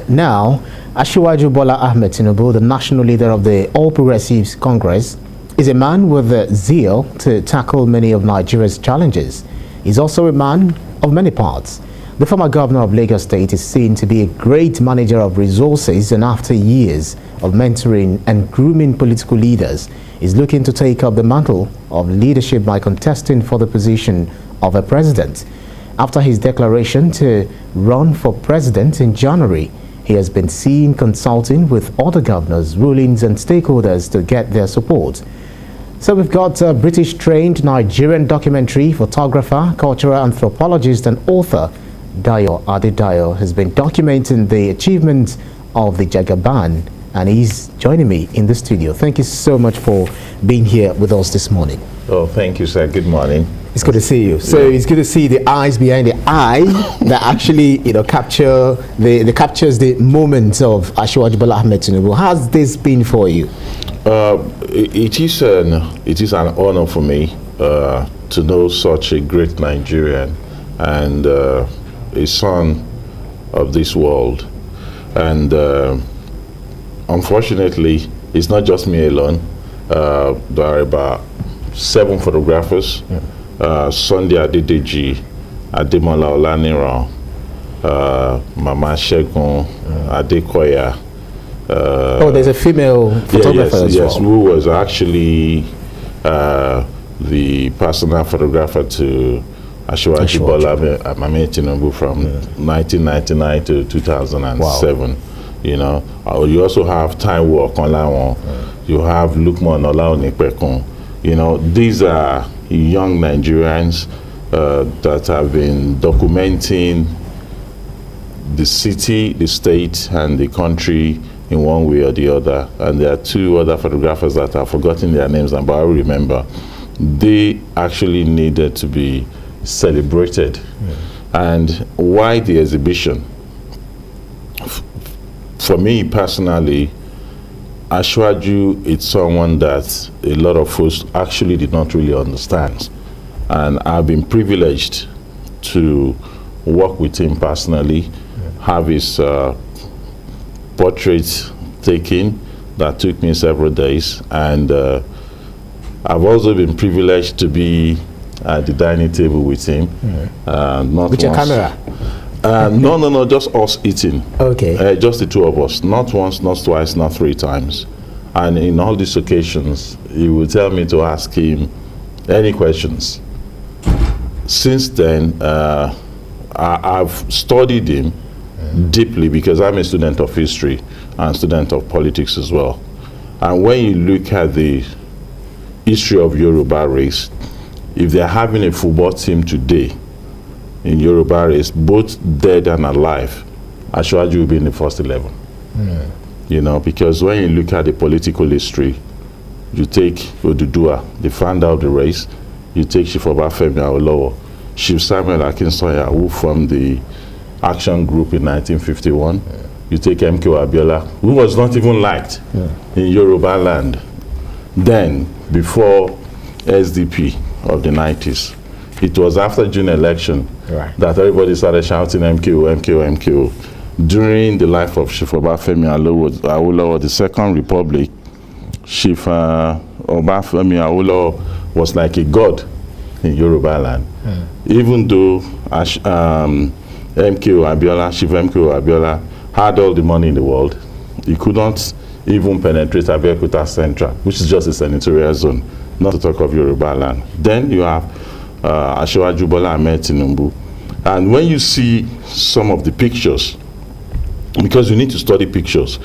Now, Asiwaju Bola Ahmed Tinubu, the national leader of the All Progressives Congress, is a man with the zeal to tackle many of Nigeria's challenges. He's also a man of many parts. The former governor of Lagos State is seen to be a great manager of resources, and after years of mentoring and grooming political leaders, is looking to take up the mantle of leadership by contesting for the position of a president. After his declaration to run for president in January, he has been seen consulting with other governors, rulings and stakeholders to get their support. So we've got a British-trained Nigerian documentary photographer, cultural anthropologist and author, Dayo Adedayo, has been documenting the achievements of the Jagaban, and he's joining me in the studio. Thank you so much for being here with us this morning. Oh, thank you, sir. Good morning. It's good to see you. So it's good to see the eyes behind the eye that actually, captures the moments of Asiwaju Bola Ahmed Tinubu. How's this been for you? It is an honor for me to know such a great Nigerian and a son of this world. And unfortunately, it's not just me alone. There are about 7 photographers. Sunday Adedeji, Ademola Olaniran, Mama Shegun, Adekoya. There's a female photographer as well. Yes, who was actually the personal photographer to Asiwaju Bola Ahmed Tinubu from 1999 to 2007. Wow. You also have Taiwo Okanlawon, you have Lukman Olaonipekun. These are young Nigerians that have been documenting the city, the state, and the country in one way or the other. And there are 2 other photographers that I've forgotten their names, but I remember. They actually needed to be celebrated. And why the exhibition? For me personally, Asiwaju is someone that a lot of folks actually did not really understand. And I've been privileged to work with him personally, have his portrait taken that took me several days. And I've also been privileged to be at the dining table with him. Not with your camera? No, just us eating. Okay. Just the 2 of us. Not once, not twice, not 3 times. And in all these occasions, he would tell me to ask him any questions. Since then, I've studied him deeply because I'm a student of history and student of politics as well. And when you look at the history of Yoruba race, if they're having a football team today in Yoruba race, both dead and alive, Asiwaju will be in the first 11. Because when you look at the political history, you take Oduduwa, the founder of the race, you take Chief Obafemi Awolowo, Chief Samuel Akinsanya, who formed the Action Group in 1951, you take MKO Abiola, who was not even liked in Yoruba land. Then, before SDP of the 90s, it was after June election that everybody started shouting MKO, MKO, MKO. During the life of Chief Obafemi Awolowo, the Second Republic, Chief Obafemi Awolowo was like a god in Yoruba land. Even though MKO Abiola, Chief MKO Abiola, had all the money in the world, he could not even penetrate Abeokuta Central, which is just a senatorial zone, not to talk of Yoruba land. Then you have Asiwaju Bola Ahmed Tinubu. And when you see some of the pictures, because you need to study pictures,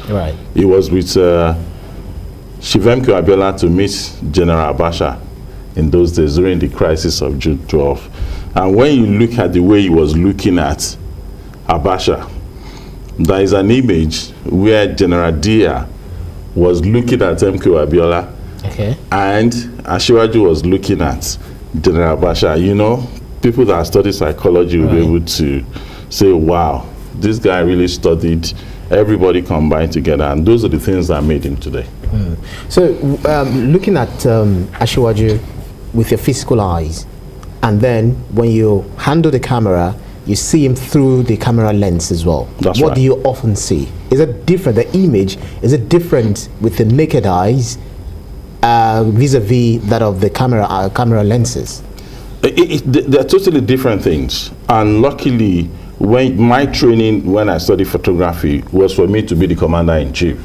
it was with Chief MKO Abiola to meet General Abacha in those days during the crisis of June 12. And when you look at the way he was looking at Abacha, there is an image where General Dia was looking at MKO Abiola, and Asiwaju was looking at General Abacha. People that study psychology will be able to say, wow, this guy really studied everybody combined together, and those are the things that made him today. So looking at Asiwaju with your physical eyes, and then when you handle the camera, you see him through the camera lens as well. That's what right. do you often see? Is it different, the image, is it different with the naked eyes vis-a-vis that of the camera lenses? They're totally different things. And luckily, when my training when I studied photography was for me to be the commander-in-chief.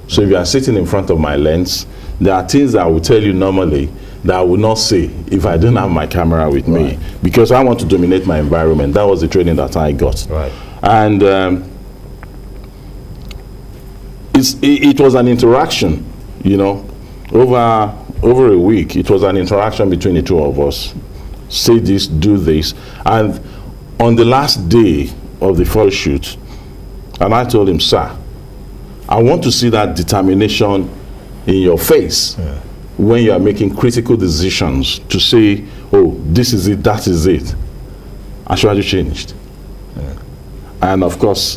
So if you are sitting in front of my lens, there are things that I will tell you normally that I would not say if I don't have my camera with me, because I want to dominate my environment. That was the training that I got. Right. And it was an interaction, you know, over a week. It was an interaction between the two of us. Say this, do this. And on the last day of the photo shoot, and I told him, sir, I want to see that determination in your face when you are making critical decisions to say, oh, this is it, that is it. Asiwaju changed. And of course,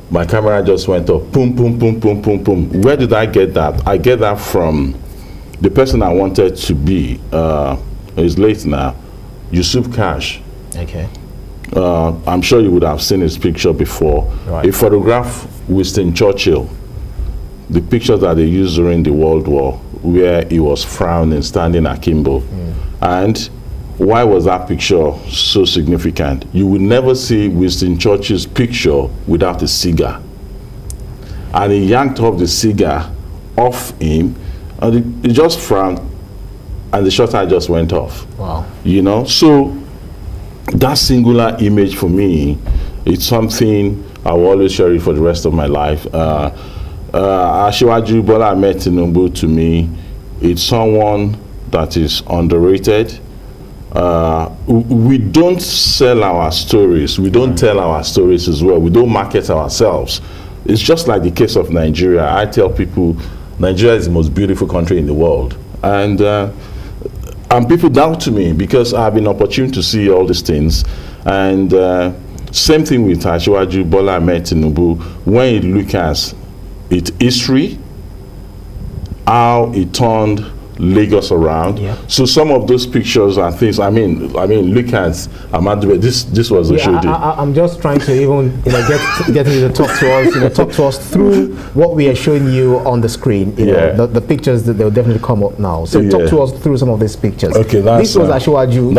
my camera just went up, boom, boom, boom, boom, boom, boom. Where did I get that? I get that from the person I wanted to be. He's late now, Yusuf Cash. Okay. I'm sure you would have seen his picture before. Right. He photographed Winston Churchill, the pictures that they used during the World War, where he was frowning, standing akimbo. And why was that picture so significant? You would never see Winston Churchill's picture without a cigar. And he yanked off the cigar off him, and he just frowned, and the shutter just went off. Wow. You know, so that singular image for me, it's something I will always cherish for the rest of my life. Asiwaju Bola Ahmed Tinubu, to me, it's someone that is underrated. We don't sell our stories. We don't tell our stories as well. We don't market ourselves. It's just like the case of Nigeria. I tell people Nigeria is the most beautiful country in the world. And people doubt to me because I've been opportune to see all these things. And same thing with Asiwaju Bola Ahmed Tinubu. When you look at its history, how it turned Lagos around. Yeah. So some of those pictures and things, I mean, look at Ahmadu. This was Oshodi. I'm just trying to even get you to talk to us through what we are showing you on the screen. You know, the pictures that they'll definitely come up now. So talk to us through some of these pictures. Okay, this was Asiwaju.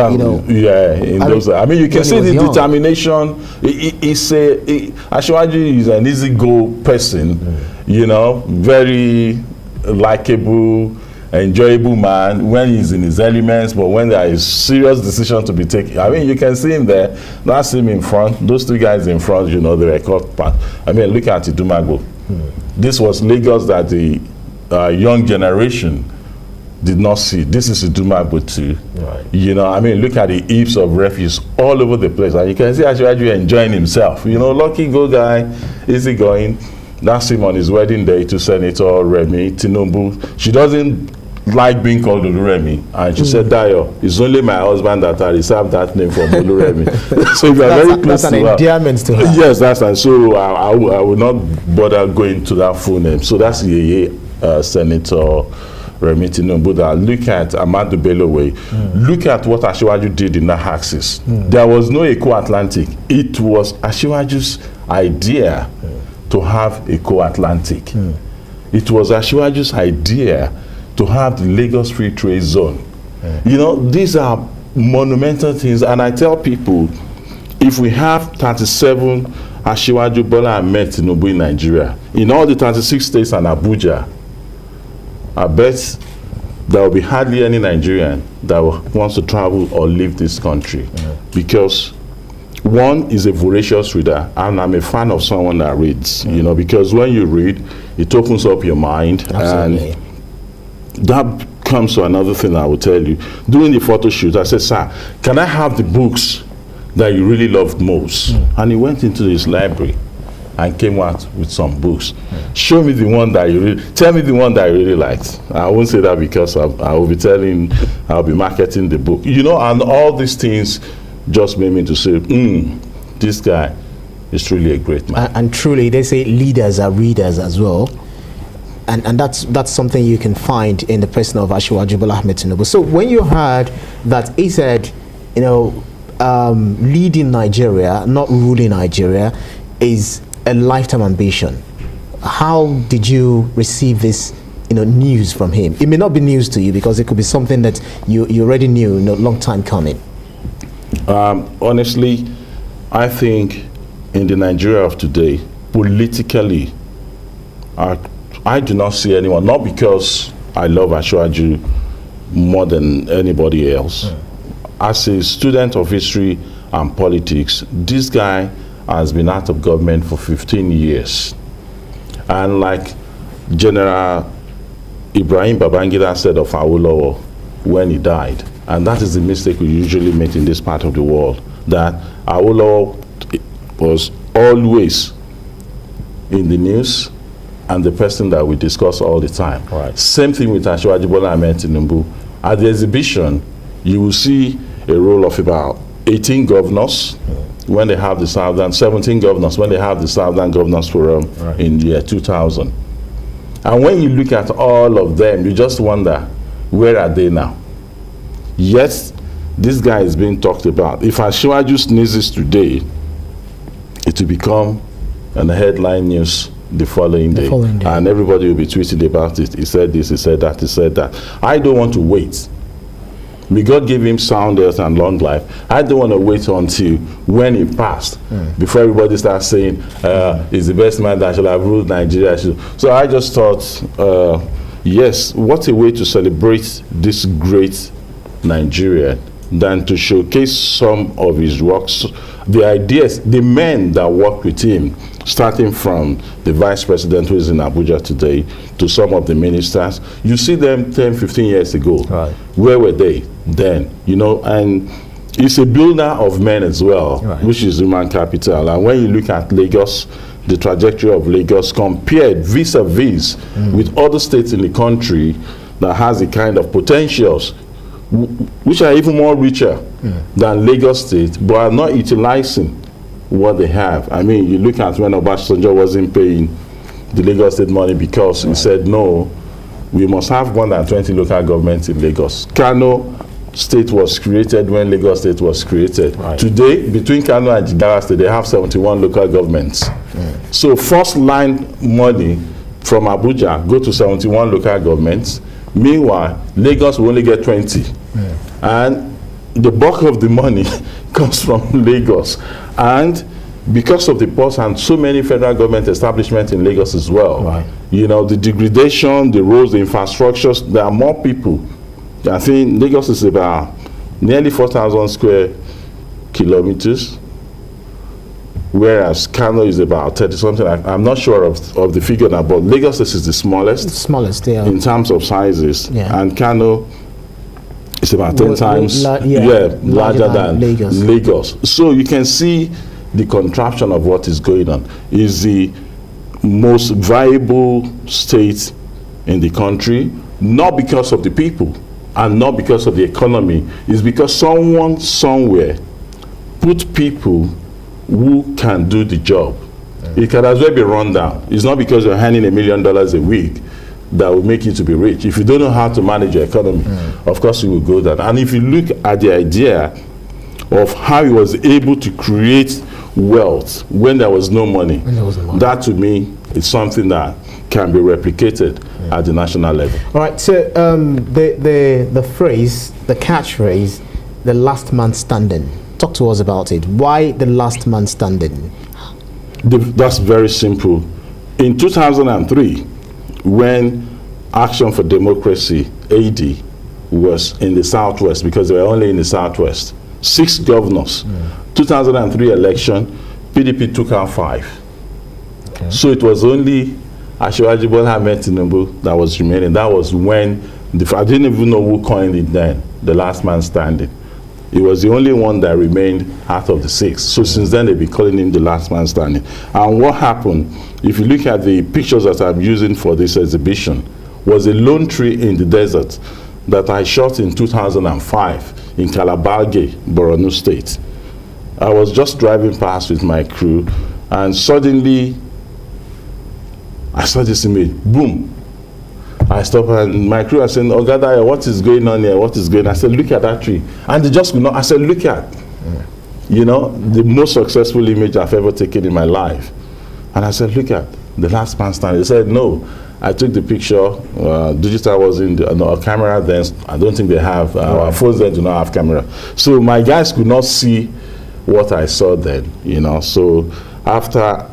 I mean, you can see the determination. Asiwaju is an easy go person. You know, very likable, enjoyable man when he's in his elements, but when there is serious decision to be taken, I mean, you can see him there. That's him in front. Those two guys in front, you know, the record part. I mean, look at Idumago. This was Lagos that the young generation did not see. This is Idumago too. Right. You know, I mean, look at the heaps of refuse all over the place, and you can see actually enjoying himself. You know, lucky go guy, easy going. That's him on his wedding day to Senator Remi Tinubu. She doesn't like being called Oluremi, and she said, Dayo, it's only my husband that I reserved that name for Oluremi. So we are very close to her. That's an endearment to her. Yes, that's, and so I will not bother going to that full name. So that's Senator Remi Tinubu. That look at Ahmadu Bello Way. Look at what Asiwaju did in that axis. There was no Eco-Atlantic. It was Asiwaju's idea to have Eco-Atlantic. It was Asiwaju's idea to have the Lagos Free Trade Zone. You know, these are monumental things, and I tell people, if we have 37 Asiwaju Bola Ahmed Tinubu in Nigeria, in all the 36 states and Abuja, I bet there will be hardly any Nigerian that wants to travel or leave this country. Because one is a voracious reader, and I'm a fan of someone that reads, you know, because when you read, it opens up your mind. Absolutely. And that comes to another thing I will tell you. During the photo shoot, I said, sir, can I have the books that you really loved most? And he went into his library and came out with some books. Show me the one that you really, tell me the one that you really liked. I won't say that because I will be I'll be marketing the book. You know, and all these things just made me to say, this guy is truly a great man. And truly, they say leaders are readers as well. And that's something you can find in the person of Asiwaju Bola Ahmed Tinubu. So when you heard that he said, you know, leading Nigeria, not ruling Nigeria, is a lifetime ambition. How did you receive this news from him? It may not be news to you because it could be something that you already knew a long time coming. Honestly, I think in the Nigeria of today, politically, I do not see anyone, not because I love Asiwaju more than anybody else. As a student of history and politics, this guy has been out of government for 15 years. And like General Ibrahim Babangida said of Awolowo when he died, and that is the mistake we usually make in this part of the world, that Awolowo was always in the news and the person that we discuss all the time. Right. Same thing with Asiwaju Bola Ahmed Tinubu. At the exhibition, you will see a roll of about 18 governors when they have the Southern, 17 governors when they have the Southern Governors Forum in the year 2000. And when you look at all of them, you just wonder, where are they now? Yes, this guy is being talked about. If Asiwaju sneezes today, it will become an headline news the following day. And everybody will be tweeting about it. He said this, he said that, he said that. I don't want to wait. May God give him sound health and long life. I don't want to wait until when he passed before everybody starts saying he's the best man that should have ruled Nigeria. So I just thought, yes, what a way to celebrate this great Nigeria than to showcase some of his works, the ideas, the men that worked with him, starting from the vice president who is in Abuja today to some of the ministers. You see them 10, 15 years ago. Right. Where were they then? And it's a builder of men as well, which is human capital. And when you look at Lagos, the trajectory of Lagos compared vis-a-vis with other states in the country that has the kind of potentials which are even more richer than Lagos State, but are not utilizing what they have. I mean, you look at when Obasanjo wasn't paying the Lagos State money because he said, no, we must have more than 20 local governments in Lagos. Kano State was created when Lagos State was created. Today, between Kano and Jigawa State, they have 71 local governments. So first line money from Abuja go to 71 local governments. Meanwhile, Lagos will only get 20. And the bulk of the money comes from Lagos. And because of the ports and so many federal government establishments in Lagos as well, the degradation, the roads, the infrastructures, there are more people. I think Lagos is about nearly 4,000 square kilometers, whereas Kano is about 30-something. I'm not sure of the figure now, but Lagos is the smallest in terms of sizes. And Kano is about 10 times larger than Lagos. So you can see the contraption of what is going on. Is the most viable state in the country, not because of the people and not because of the economy. It's because someone somewhere put people who can do the job. It can as well be run down. It's not because you're earning $1 million a week that will make you to be rich. If you don't know how to manage your economy, of course you will go down. And if you look at the idea of how he was able to create wealth when there was no money, that to me is something that can be replicated at the national level. All right, so the phrase, the catchphrase, the last man standing. Talk to us about it. Why the last man standing? That's very simple. In 2003, when Action for Democracy, AD, was in the Southwest, because they were only in the Southwest, 6 governors. 2003 election, PDP took out 5. So it was only Asiwaju Bola Ahmed Tinubu that was remaining. That was when, I didn't even know who coined it then, the last man standing. He was the only one that remained out of the 6. So since then, they've been calling him the last man standing. And what happened, if you look at the pictures that I'm using for this exhibition, was a lone tree in the desert that I shot in 2005 in Calabarge, Borno State. I was just driving past with my crew, and suddenly I saw this image, boom. I stopped, and my crew are saying, Ogadaya, what is going on here? What is going on? I said, look at that tree. And they just could not. I said, look at. You know, the most successful image I've ever taken in my life. And I said, look at the last man standing. He said, no, I took the picture. Digital was in a camera then. I don't think they have. Our phones then do not have camera. So my guys could not see what I saw then, you know. So after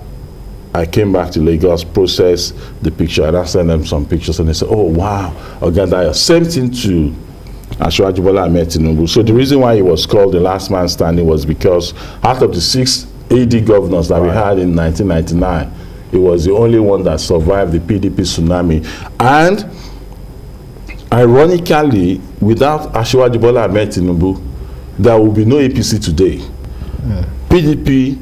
I came back to Lagos, processed the picture, and I sent them some pictures, and they said, oh, wow, Ogandaya. Same thing to Asiwaju Bola Ahmed Tinubu. So the reason why he was called the last man standing was because out of the 6 AD governors that we had in 1999, he was the only one that survived the PDP tsunami. And ironically, without Asiwaju Bola Ahmed Tinubu, there will be no APC today. PDP,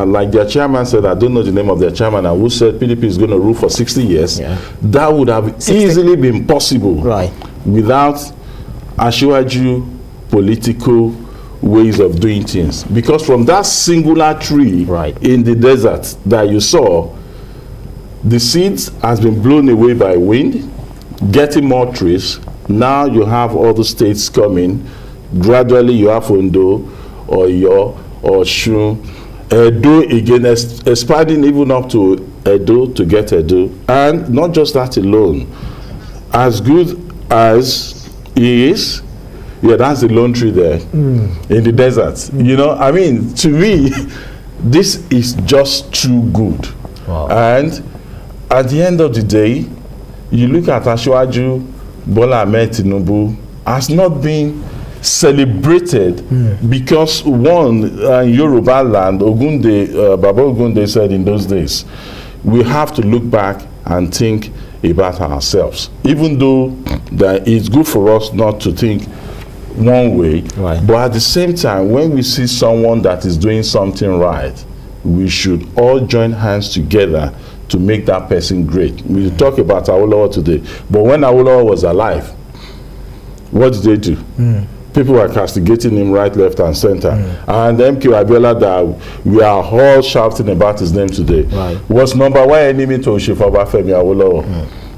like their chairman said, I don't know the name of their chairman, who said PDP is going to rule for 60 years. That would have easily been possible without Asiwaju political ways of doing things. Because from that singular tree in the desert that you saw, the seeds has been blown away by wind, getting more trees. Now you have all the states coming. Gradually you have Ondo, Oyo, Osun, Edo again, expanding even up to Edo to get Edo. And not just that alone. As good as he is, that's the lone tree there in the desert. You know, I mean, to me, this is just too good. And at the end of the day, you look at Asiwaju Bola Ahmed Tinubu has not been celebrated because one, Yoruba land, Ogunde, Baba Ogunde said in those days, we have to look back and think about ourselves. Even though that it's good for us not to think one way, but at the same time, when we see someone that is doing something right, we should all join hands together to make that person great. We talk about Awolowo today, but when Awolowo was alive, what did they do? People were castigating him right, left, and center. And MK Abiola, that we are all shouting about his name today, was number 1 enemy to Obafemi Awolowo.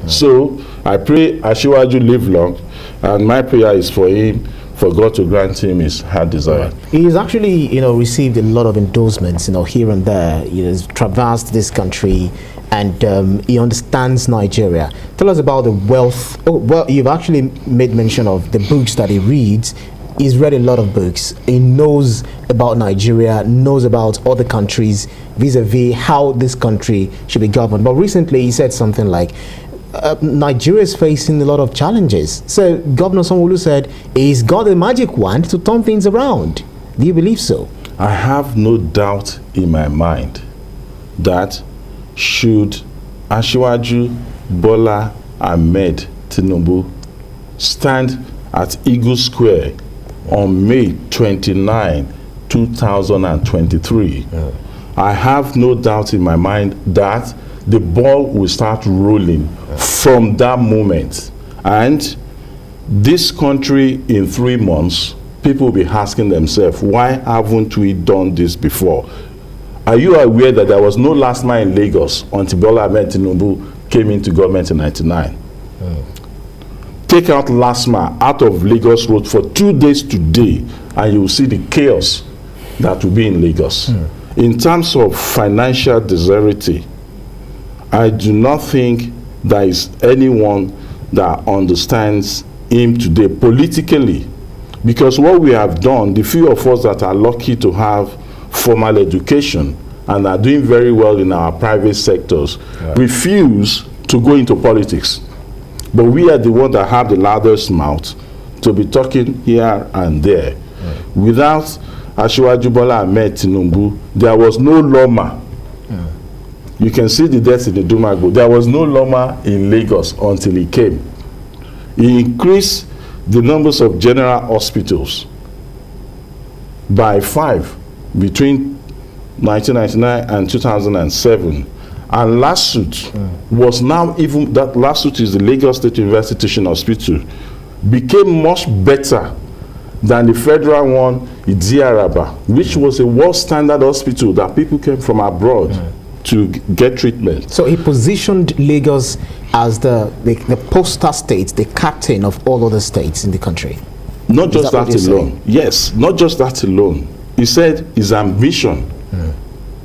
So I pray Asiwaju live long, and my prayer is for him, for God to grant him his heart desire. He's actually, received a lot of endorsements, here and there. He has traversed this country, and he understands Nigeria. Tell us about the wealth. Oh, well, you've actually made mention of the books that he reads. He's read a lot of books. He knows about Nigeria, knows about other countries, vis-a-vis how this country should be governed. But recently he said something like, Nigeria is facing a lot of challenges. So Governor Sanwo-Olu said he's got a magic wand to turn things around. Do you believe so? I have no doubt in my mind that should Asiwaju Bola Ahmed Tinubu stand at Eagle Square on May 29, 2023, I have no doubt in my mind that the ball will start rolling from that moment. And this country in 3 months, people will be asking themselves, why haven't we done this before? Are you aware that there was no last man in Lagos until Bola Ahmed Tinubu came into government in 99? Take out last man out of Lagos Road for 2 days today, and you will see the chaos that will be in Lagos. In terms of financial disparity, I do not think there is anyone that understands him today politically, because what we have done, the few of us that are lucky to have formal education and are doing very well in our private sectors, refuse to go into politics. But we are the ones that have the loudest mouth to be talking here and there. Without Asiwaju Bola Ahmed Tinubu, there was no Loma. You can see the deaths in the Dumago. There was no Loma in Lagos until he came. He increased the numbers of general hospitals by 5 between 1999 and 2007. And LASUT was now, even that LASUT is the Lagos State University Teaching Hospital, became much better than the federal one in Diaraba, which was a world standard hospital that people came from abroad to get treatment. So he positioned Lagos as the poster state, the captain of all other states in the country. Not just that alone. Yes, not just that alone. He said his ambition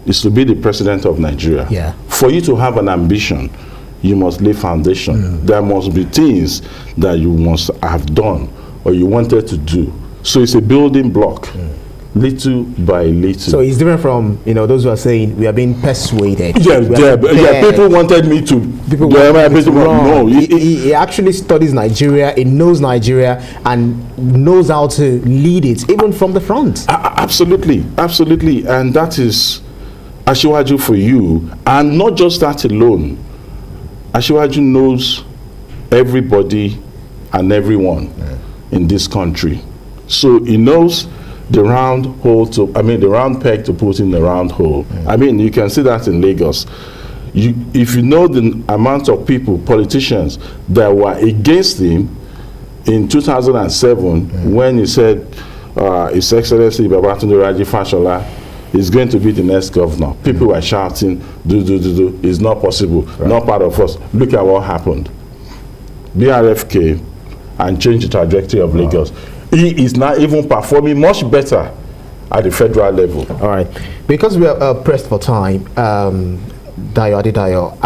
is to be the president of Nigeria. Yeah. For you to have an ambition, you must lay foundation. There must be things that you must have done or you wanted to do. So it's a building block, little by little. So it's different from, those who are saying we are being persuaded. People wanted me to. No, he actually studies Nigeria. He knows Nigeria and knows how to lead it, even from the front. Absolutely, absolutely, and that is Asiwaju for you. And not just that alone. Asiwaju knows everybody and everyone in this country. So he knows the round peg to put in the round hole. I mean, you can see that in Lagos. If you know the amount of people, politicians, that were against him in 2007 when he said His Excellency Babatunde Raji Fashola is going to be the next governor. People were shouting, do. It's not possible, not part of us. Look at what happened. BRF came and changed the trajectory of Lagos. He is now even performing much better at the federal level. All right. Because we are pressed for time, Dayo Adedayo,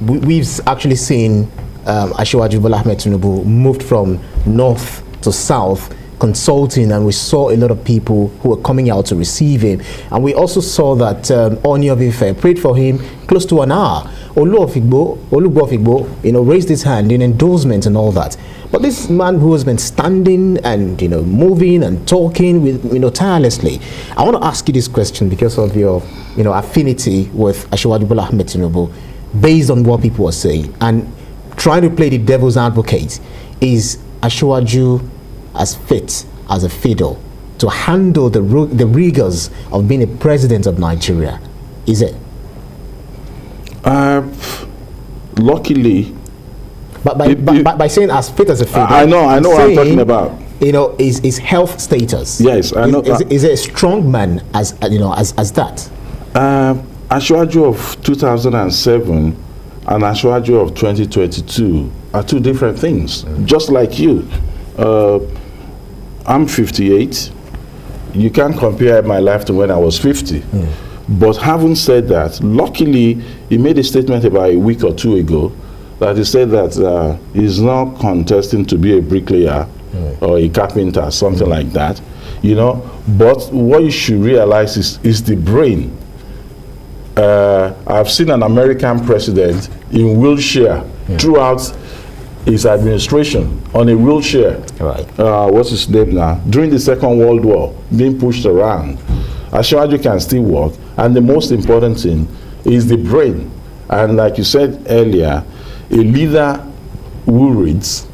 we've actually seen Asiwaju Bola Ahmed Tinubu moved from north to south, consulting, and we saw a lot of people who were coming out to receive him. And we also saw that Oni of Ife prayed for him close to an hour. Olugbo Ofigbo, raised his hand in endorsement and all that. But this man who has been standing and moving and talking with tirelessly, I want to ask you this question because of your affinity with Asiwaju Bola Ahmed Tinubu, based on what people are saying, and trying to play the devil's advocate. Is Asiwaju as fit as a fiddle to handle the rigors of being a president of Nigeria? Is it? Luckily. But by saying as fit as a fiddle, I know what I'm talking about. Is health status. Yes, I know. Is it a strong man as that? Asiwaju of 2007 and Asiwaju of 2022 are two different things. Just like you. I'm 58. You can't compare my life to when I was 50. But having said that, luckily, he made a statement about a week or two ago that he said that he's not contesting to be a bricklayer or a carpenter, something like that. But what you should realize is the brain. I've seen an American president in wheelchair throughout his administration, on a wheelchair. Right. What's his name now? During the Second World War, being pushed around. Asiwaju can still walk, and the most important thing is the brain. And like you said earlier, a leader who reads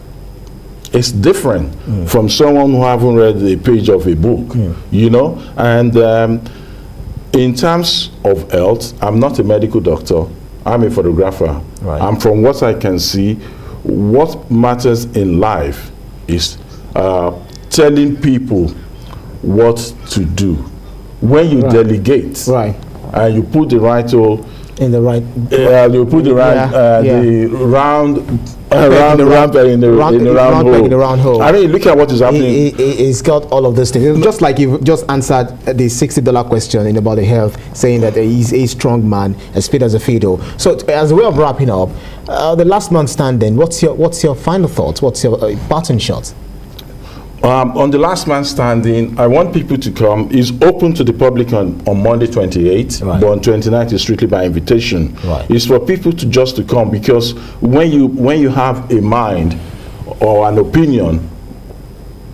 is different from someone who haven't read a page of a book, And in terms of health, I'm not a medical doctor. I'm a photographer. Right. And from what I can see, what matters in life is telling people what to do. When you delegate, and you put the right tool in the right, you put the right the round in the round hole. I mean, look at what is happening. He's got all of those things. Just like you just answered the $60 question in about the health, saying that he's a strong man, as fit as a fiddle. So, as a way of wrapping up, the last man standing. What's your final thoughts? What's your parting shot? On the last man standing, I want people to come. It's open to the public on Monday 28th, but on 29th is strictly by invitation. It's for people to come, because when you have a mind or an opinion,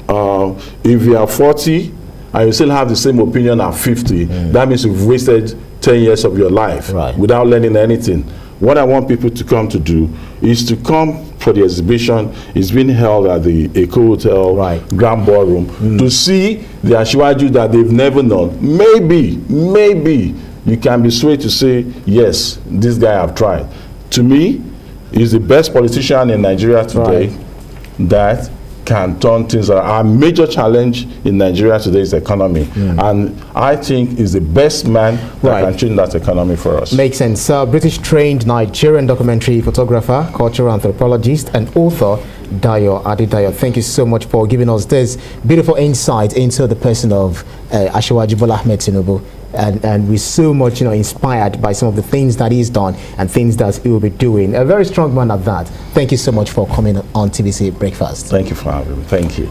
if you are 40 and you still have the same opinion at 50, that means you've wasted 10 years of your life without learning anything. What I want people to come to do is to come for the exhibition. It's being held at the Eco Hotel Grand Ballroom to see the Asiwaju that they've never known. Maybe you can be swayed to say, yes, this guy I've tried. To me, he's the best politician in Nigeria today that can turn things around. Our major challenge in Nigeria today is the economy, and I think he's the best man that can change that economy for us. Makes sense. British-trained Nigerian documentary photographer, cultural anthropologist, and author Dayo Adedayo. Thank you so much for giving us this beautiful insight into the person of Asiwaju Bola Ahmed Tinubu. And we're so much, inspired by some of the things that he's done and things that he will be doing. A very strong man at that. Thank you so much for coming on TVC Breakfast. Thank you for having me. Thank you.